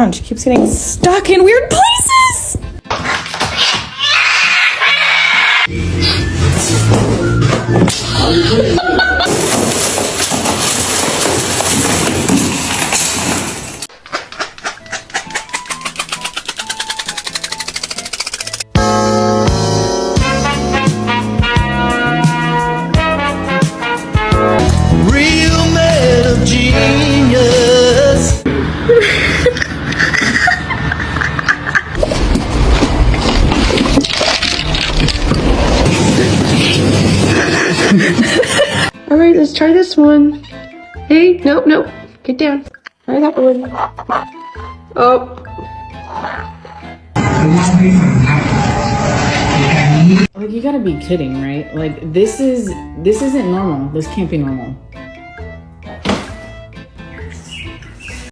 She keeps getting stuck in weird places. Real man of genius. All right, let's try this one. Hey, nope, nope. Get down. Try that one. Oh. Like, you gotta be kidding, right? Like, this isn't normal. This can't be normal.